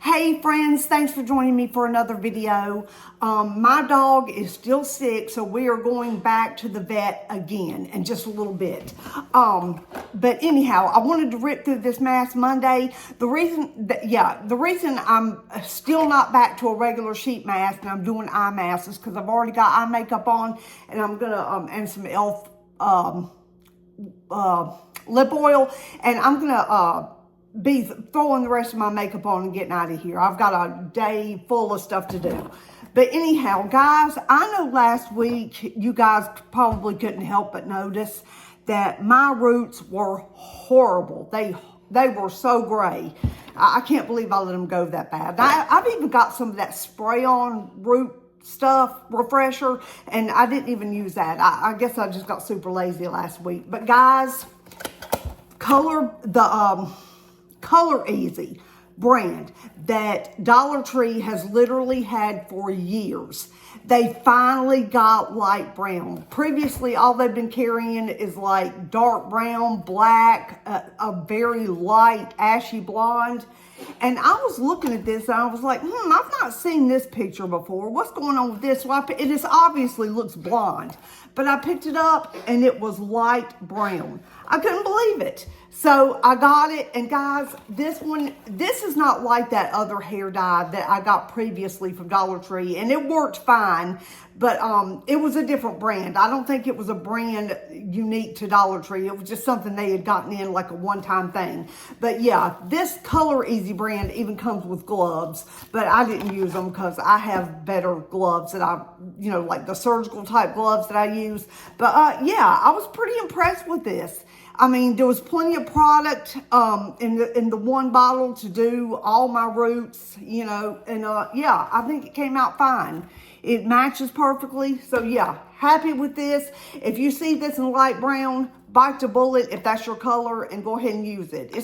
Hey friends, thanks for joining me for another video. My dog is still sick, so we are going back to the vet again in just a little bit. But anyhow, I wanted to rip through this mask Monday. The reason I'm still not back to a regular sheet mask and I'm doing eye masks is because I've already got eye makeup on, and I'm gonna and some e.l.f. Lip oil, and I'm gonna be throwing the rest of my makeup on and getting out of here. I've got a day full of stuff to do. But anyhow, guys, I know last week you guys probably couldn't help but notice that my roots were horrible. They were so gray. I can't believe I let them go that bad. I've even got some of that spray-on root stuff, refresher, and I didn't even use that. I guess I just got super lazy last week. But guys, Color Easy brand that Dollar Tree has literally had for years. They finally got light brown. Previously, all they've been carrying is like dark brown, black, a very light ashy blonde. And I was looking at this and I was like, I've not seen this picture before. What's going on with this? Well, it just obviously looks blonde. But I picked it up and it was light brown. I couldn't believe it. So I got it, and guys, this is not like that other hair dye that I got previously from Dollar Tree, and it worked fine, but it was a different brand. I don't think it was a brand unique to Dollar Tree. It was just something they had gotten in like a one-time thing. But yeah, this Color Easy brand even comes with gloves, but I didn't use them because I have better gloves that like the surgical type gloves that I use. But yeah, I was pretty impressed with this. I mean, there was plenty of product in the one bottle to do all my roots, and yeah, I think it came out fine. It matches perfectly, so yeah, happy with this. If you see this in light brown, bite the bullet if that's your color and go ahead and use it.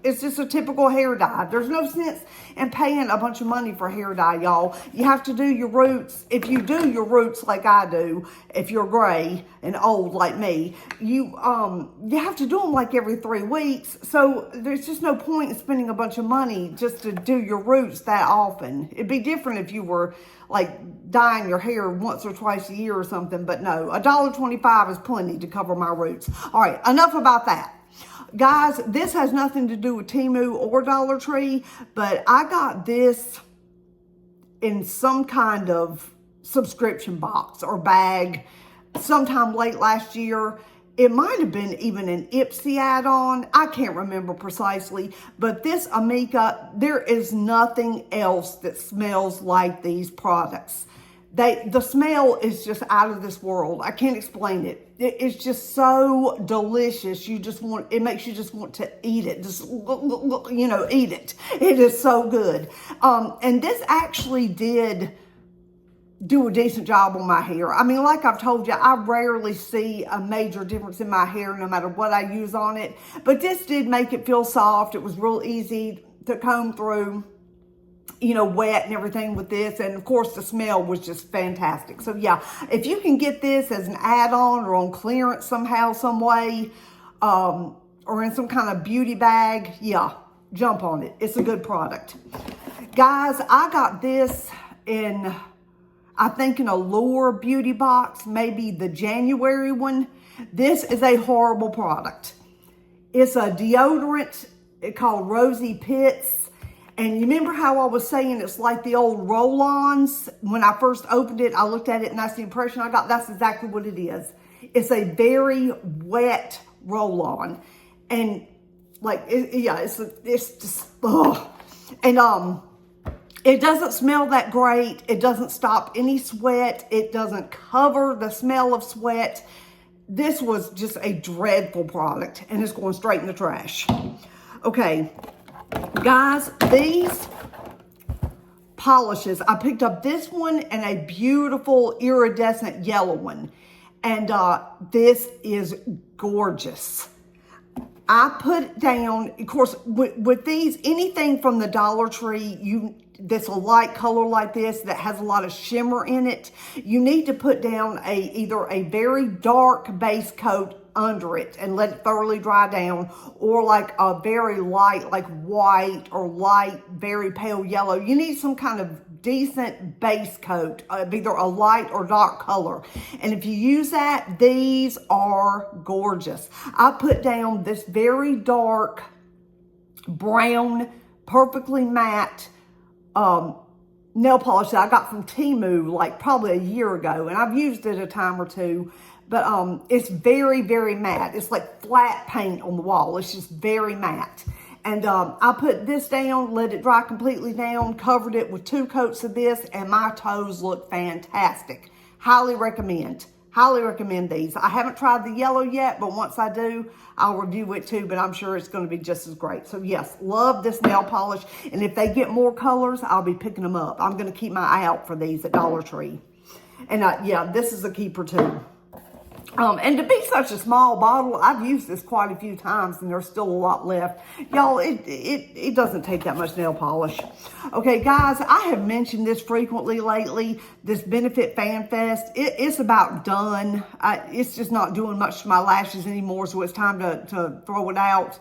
It's just a typical hair dye. There's no sense in paying a bunch of money for hair dye, y'all. You have to do your roots. If you do your roots like I do, if you're gray and old like me, you have to do them like every 3 weeks. So there's just no point in spending a bunch of money just to do your roots that often. It'd be different if you were like dyeing your hair once or twice a year or something, but no, $1.25 is plenty to cover my roots. All right, enough about that. Guys, this has nothing to do with Temu or Dollar Tree, but I got this in some kind of subscription box or bag sometime late last year. It might have been even an Ipsy add-on. I can't remember precisely, but this Amika, there is nothing else that smells like these products. The smell is just out of this world. I can't explain it. It's just so delicious. It makes you just want to eat it. Just, eat it. It is so good. And this actually did do a decent job on my hair. I mean, like I've told you, I rarely see a major difference in my hair no matter what I use on it. But this did make it feel soft. It was real easy to comb through, wet and everything with this. And of course the smell was just fantastic. So yeah, if you can get this as an add-on or on clearance somehow, some way, or in some kind of beauty bag, yeah, jump on it. It's a good product. Guys, I got this in, I think in a Allure beauty box, maybe the January one. This is a horrible product. It's a deodorant called Rosy Pits. And you remember how I was saying it's like the old roll-ons? When I first opened it, I looked at it and that's the impression I got. That's exactly what it is. It's a very wet roll-on. And it's just, ugh. And it doesn't smell that great. It doesn't stop any sweat. It doesn't cover the smell of sweat. This was just a dreadful product, and it's going straight in the trash. Okay. Guys, these polishes, I picked up this one and a beautiful iridescent yellow one. And this is gorgeous. I put down, of course, with these, anything from the Dollar Tree, that's a light color like this that has a lot of shimmer in it, you need to put down either a very dark base coat under it and let it thoroughly dry down, or like a very light, like white or light, very pale yellow. You need some kind of decent base coat of either a light or dark color. And if you use that, these are gorgeous. I put down this very dark brown, perfectly matte nail polish that I got from Temu like probably a year ago, and I've used it a time or two, but it's very, very matte. It's like flat paint on the wall. It's just very matte. And I put this down, let it dry completely down, covered it with 2 coats of this, and my toes look fantastic. Highly recommend. Highly recommend these. I haven't tried the yellow yet, but once I do, I'll review it too, but I'm sure it's going to be just as great. So yes, love this nail polish. And if they get more colors, I'll be picking them up. I'm going to keep my eye out for these at Dollar Tree. And yeah, this is a keeper too. And to be such a small bottle, I've used this quite a few times and there's still a lot left. Y'all, it doesn't take that much nail polish. Okay, guys, I have mentioned this frequently lately, this Benefit Fan Fest. It's about done. It's just not doing much to my lashes anymore, so it's time to throw it out.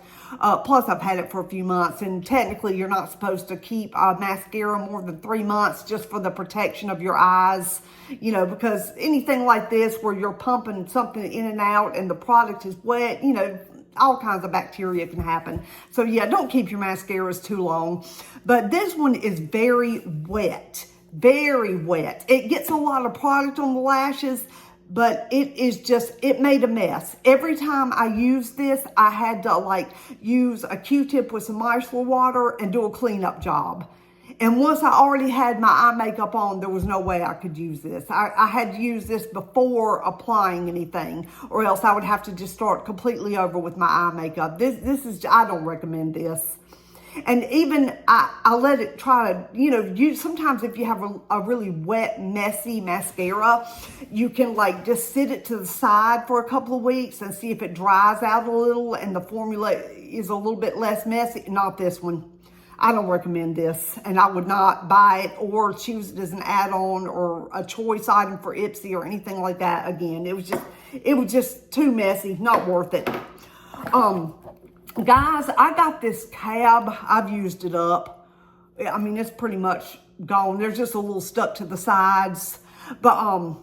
Plus, I've had it for a few months, and technically, you're not supposed to keep mascara more than 3 months just for the protection of your eyes, you know, because anything like this where you're pumping something in and out and the product is wet, you know, all kinds of bacteria can happen. So yeah, don't keep your mascaras too long. But this one is very wet, very wet. It gets a lot of product on the lashes, but it made a mess. Every time I used this, I had to like use a Q-tip with some micellar water and do a cleanup job. And once I already had my eye makeup on, there was no way I could use this. I had to use this before applying anything, or else I would have to just start completely over with my eye makeup. I don't recommend this. And even I let it try to, you know, sometimes if you have a really wet, messy mascara, you can like just sit it to the side for a couple of weeks and see if it dries out a little and the formula is a little bit less messy. Not this one. I don't recommend this, and I would not buy it or choose it as an add-on or a choice item for Ipsy or anything like that again. It was just too messy, not worth it. Guys, I got this cab. I've used it up. I mean, it's pretty much gone. There's just a little stuck to the sides. But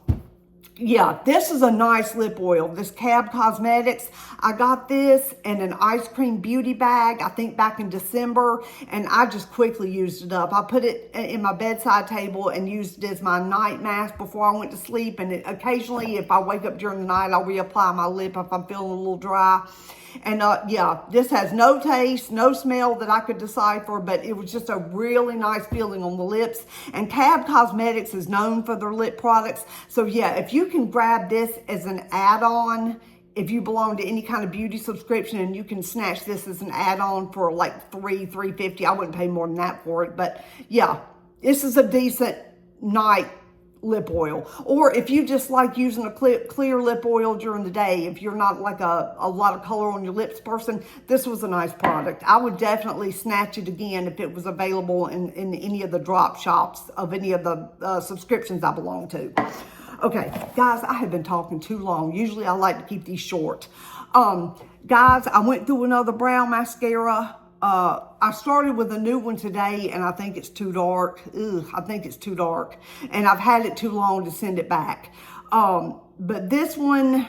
yeah, this is a nice lip oil. This Cab Cosmetics. I got this in an ice cream beauty bag, I think back in December, and I just quickly used it up. I put it in my bedside table and used it as my night mask before I went to sleep. And occasionally, if I wake up during the night, I'll reapply my lip if I'm feeling a little dry. And yeah, this has no taste, no smell that I could decipher, but it was just a really nice feeling on the lips. And Cab Cosmetics is known for their lip products. So yeah, if you can grab this as an add-on, if you belong to any kind of beauty subscription and you can snatch this as an add-on for like $3.50, I wouldn't pay more than that for it. But yeah, this is a decent night lip oil. Or if you just like using a clear lip oil during the day, if you're not like a lot of color on your lips person, this was a nice product. I would definitely snatch it again if it was available in any of the drop shops of any of the subscriptions I belong to. Okay, guys, I have been talking too long. Usually I like to keep these short. Guys, I went through another brow mascara. I started with a new one today, and I think it's too dark. Ugh, I think it's too dark. And I've had it too long to send it back. But this one,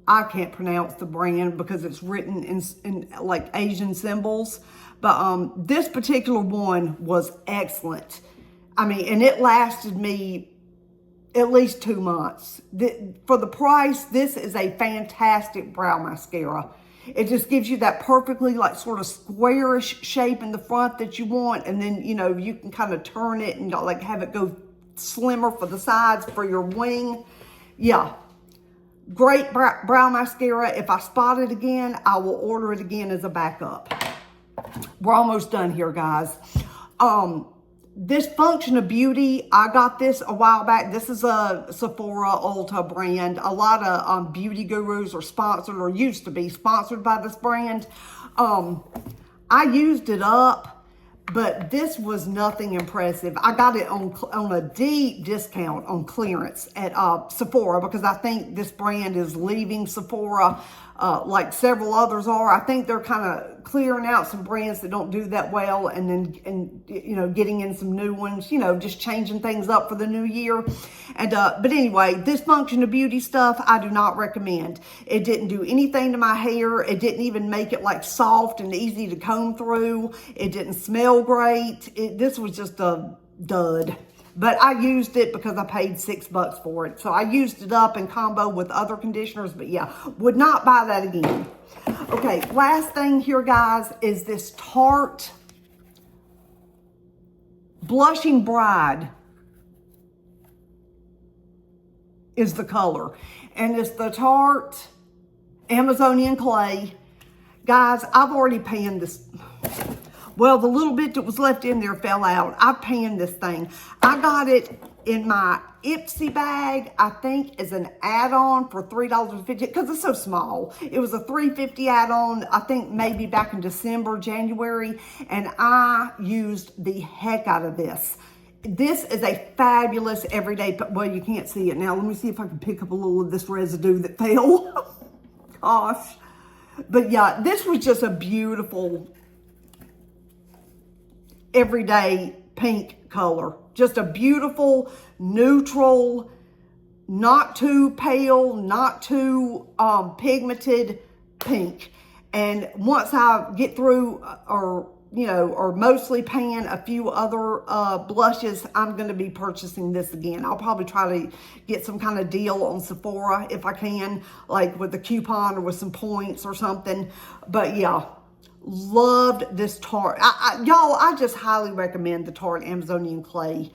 I can't pronounce the brand because it's written in like Asian symbols. But this particular one was excellent. I mean, and it lasted me at least 2 months. For the price, this is a fantastic brow mascara. It just gives you that perfectly like sort of squarish shape in the front that you want. And then, you know, you can kind of turn it and like have it go slimmer for the sides for your wing. Yeah, great brow mascara. If I spot it again, I will order it again as a backup. We're almost done here, guys. This Function of Beauty, I got this a while back. This is a Sephora Ulta brand. A lot of beauty gurus are sponsored or used to be sponsored by this brand. I used it up, but this was nothing impressive. I got it on a deep discount on clearance at Sephora because I think this brand is leaving Sephora. like several others are. I think they're kind of clearing out some brands that don't do that well, and then you know, getting in some new ones, you know, just changing things up for the new year. And but anyway, this Function of Beauty stuff I do not recommend. It didn't do anything to my hair. It didn't even make it like soft and easy to comb through. It didn't smell great. This was just a dud. But I used it because I paid $6 for it. So I used it up in combo with other conditioners. But yeah, would not buy that again. Okay, last thing here, guys, is this Tarte Blushing Bride is the color. And it's the Tarte Amazonian Clay. Guys, I've already panned this. Well, the little bit that was left in there fell out. I panned this thing. I got it in my Ipsy bag, I think, as an add-on for $3.50, because it's so small. It was a $3.50 add-on, I think maybe back in December, January, and I used the heck out of this. This is a fabulous everyday, well, you can't see it now. Let me see if I can pick up a little of this residue that fell. Gosh. But yeah, this was just a beautiful everyday pink color. Just a beautiful, neutral, not too pale, not too pigmented pink. And once I get through, or you know, or mostly pan a few other blushes, I'm going to be purchasing this again. I'll probably try to get some kind of deal on Sephora if I can, like with a coupon or with some points or something. But yeah, loved this Tarte. Y'all, I just highly recommend the Tarte Amazonian Clay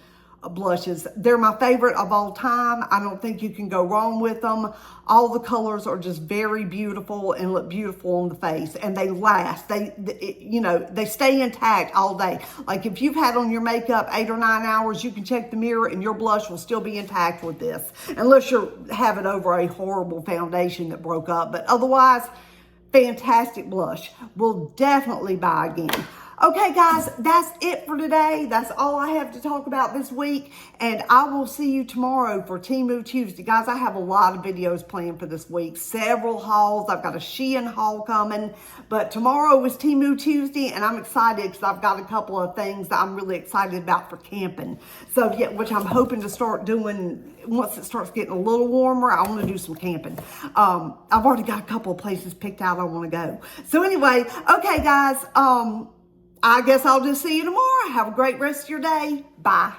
blushes. They're my favorite of all time. I don't think you can go wrong with them. All the colors are just very beautiful and look beautiful on the face, and they last. You know, they stay intact all day. Like if you've had on your makeup 8 or 9 hours, you can check the mirror and your blush will still be intact with this, unless you're having over a horrible foundation that broke up. But otherwise, fantastic blush. Will definitely buy again. Okay, guys, that's it for today. That's all I have to talk about this week. And I will see you tomorrow for Temu Tuesday. Guys, I have a lot of videos planned for this week. Several hauls. I've got a Shein haul coming. But tomorrow is Temu Tuesday, and I'm excited because I've got a couple of things that I'm really excited about for camping. So, yeah, which I'm hoping to start doing once it starts getting a little warmer. I want to do some camping. I've already got a couple of places picked out I want to go. So, anyway, okay, guys, I guess I'll just see you tomorrow. Have a great rest of your day. Bye.